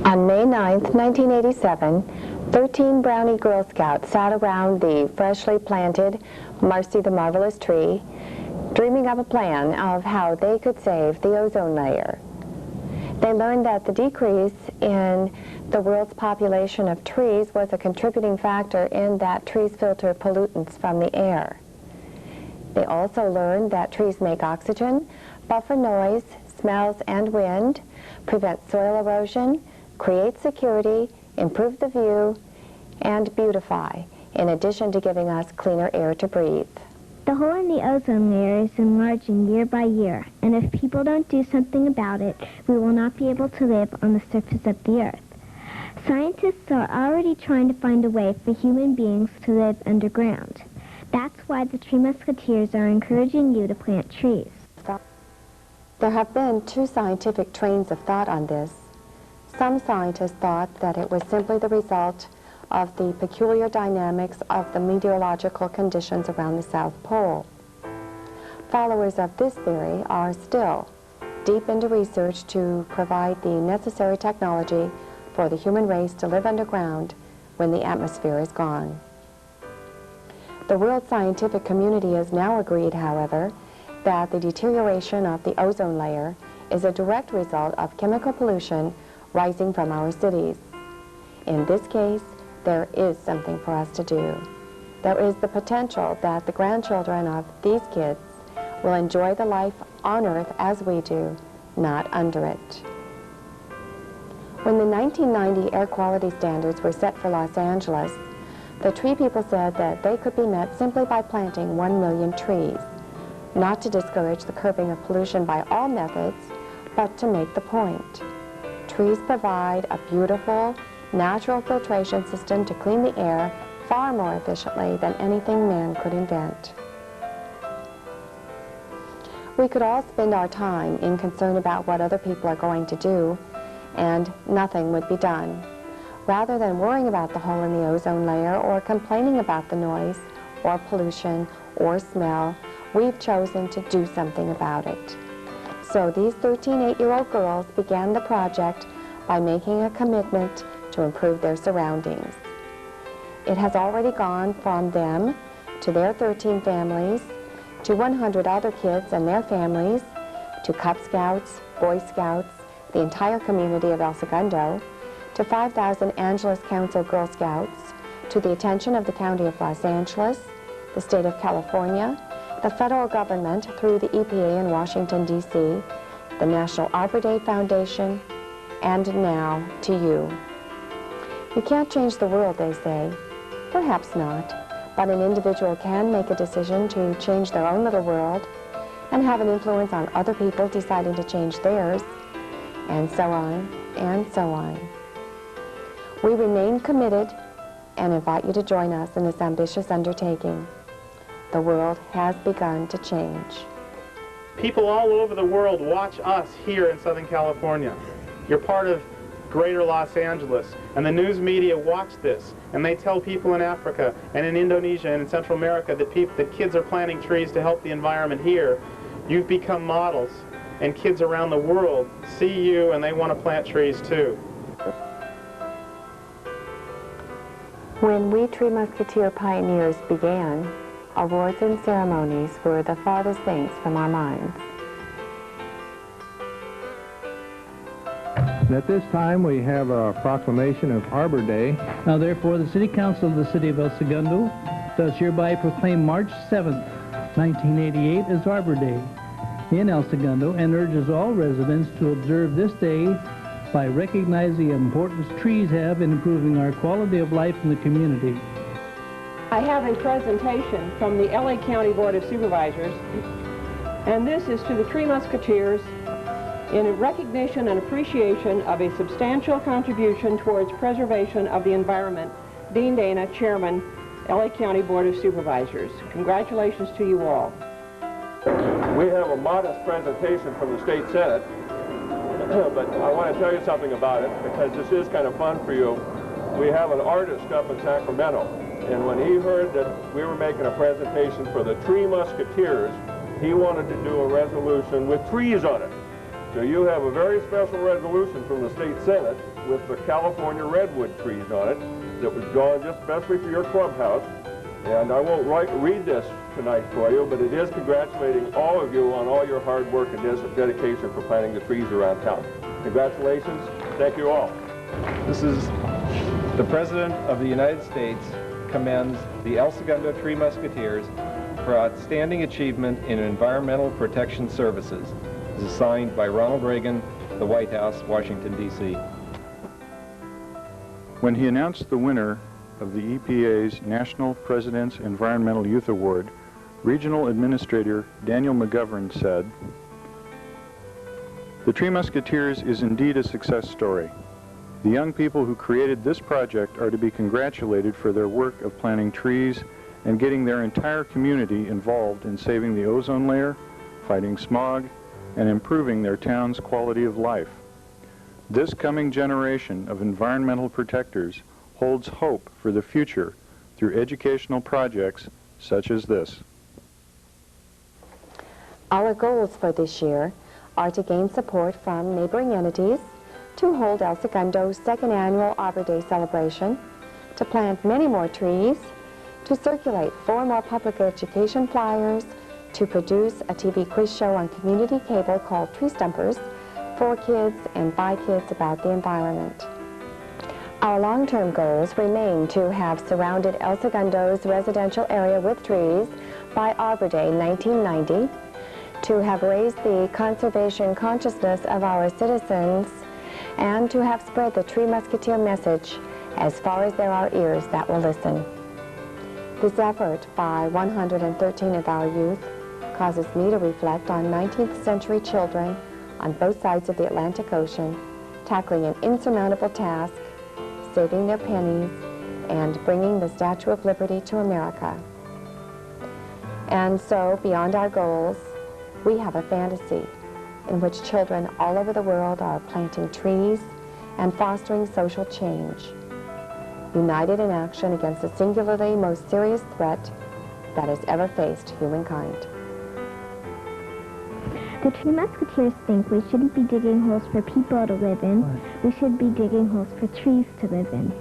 On May 9, 1987, 13 Brownie Girl Scouts sat around the freshly planted Marcy the Marvelous tree, dreaming of a plan of how they could save the ozone layer. They learned that the decrease in the world's population of trees was a contributing factor in that trees filter pollutants from the air. They also learned that trees make oxygen, buffer noise, smells, and wind, prevent soil erosion, create security, improve the view, and beautify, in addition to giving us cleaner air to breathe. The hole in the ozone layer is enlarging year by year, and if people don't do something about it, we will not be able to live on the surface of the earth. Scientists are already trying to find a way for human beings to live underground. That's why the Tree Musketeers are encouraging you to plant trees. There have been two scientific trains of thought on this. Some scientists thought that it was simply the result of the peculiar dynamics of the meteorological conditions around the South Pole. Followers of this theory are still deep into research to provide the necessary technology for the human race to live underground when the atmosphere is gone. The world scientific community has now agreed, however, that the deterioration of the ozone layer is a direct result of chemical pollution rising from our cities. In this case, there is something for us to do. There is the potential that the grandchildren of these kids will enjoy the life on Earth as we do, not under it. When the 1990 air quality standards were set for Los Angeles, the tree people said that they could be met simply by planting 1 million trees, not to discourage the curbing of pollution by all methods, but to make the point. Trees provide a beautiful, natural filtration system to clean the air far more efficiently than anything man could invent. We could all spend our time in concern about what other people are going to do, and nothing would be done. Rather than worrying about the hole in the ozone layer or complaining about the noise or pollution or smell, we've chosen to do something about it. So these 13 8-year-old girls began the project by making a commitment to improve their surroundings. It has already gone from them to their 13 families, to 100 other kids and their families, to Cub Scouts, Boy Scouts, the entire community of El Segundo, to 5,000 Angeles Council Girl Scouts, to the attention of the County of Los Angeles, the State of California, the federal government through the EPA in Washington, D.C., the National Arbor Day Foundation, and now to you. You can't change the world, they say. Perhaps not, but an individual can make a decision to change their own little world and have an influence on other people deciding to change theirs, and so on, and so on. We remain committed and invite you to join us in this ambitious undertaking. The world has begun to change. People all over the world watch us here in Southern California. You're part of Greater Los Angeles, and the news media watch this, and they tell people in Africa and in Indonesia and in Central America that kids are planting trees to help the environment here. You've become models, and kids around the world see you and they want to plant trees too. When we Tree Musketeer pioneers began, awards and ceremonies were the farthest things from our minds. At this time, we have a proclamation of Arbor Day. Now, therefore, the City Council of the City of El Segundo does hereby proclaim March 7th, 1988 as Arbor Day in El Segundo and urges all residents to observe this day by recognizing the importance trees have in improving our quality of life in the community. I have a presentation from the LA County Board of Supervisors, and this is to the Tree Musketeers in recognition and appreciation of a substantial contribution towards preservation of the environment. Dean Dana, Chairman, LA County Board of Supervisors. Congratulations to you all. We have a modest presentation from the State Senate, but I want to tell you something about it because this is kind of fun for you. We have an artist up in Sacramento, and when he heard that we were making a presentation for the Tree Musketeers, he wanted to do a resolution with trees on it. So you have a very special resolution from the State Senate with the California redwood trees on it that was drawn just especially for your clubhouse. And I won't read this tonight for you, but it is congratulating all of you on all your hard work and dedication for planting the trees around town. Congratulations. Thank you all. This is the President of the United States commends the El Segundo Tree Musketeers for outstanding achievement in environmental protection services. This is signed by Ronald Reagan, the White House, Washington, D.C. When he announced the winner of the EPA's National President's Environmental Youth Award, Regional Administrator Daniel McGovern said, "The Tree Musketeers is indeed a success story. The young people who created this project are to be congratulated for their work of planting trees and getting their entire community involved in saving the ozone layer, fighting smog, and improving their town's quality of life. This coming generation of environmental protectors holds hope for the future through educational projects such as this." Our goals for this year are to gain support from neighboring entities, to hold El Segundo's second annual Arbor Day celebration, to plant many more trees, to circulate 4 more public education flyers, to produce a TV quiz show on community cable called Tree Stumpers for kids and by kids about the environment. Our long-term goals remain to have surrounded El Segundo's residential area with trees by Arbor Day 1990, to have raised the conservation consciousness of our citizens, and to have spread the Tree Musketeer message as far as there are ears that will listen. This effort by 113 of our youth causes me to reflect on 19th century children on both sides of the Atlantic Ocean, tackling an insurmountable task, saving their pennies, and bringing the Statue of Liberty to America. And so, beyond our goals, we have a fantasy in which children all over the world are planting trees and fostering social change, united in action against the singularly most serious threat that has ever faced humankind. The Tree Musketeers think we shouldn't be digging holes for people to live in. We should be digging holes for trees to live in.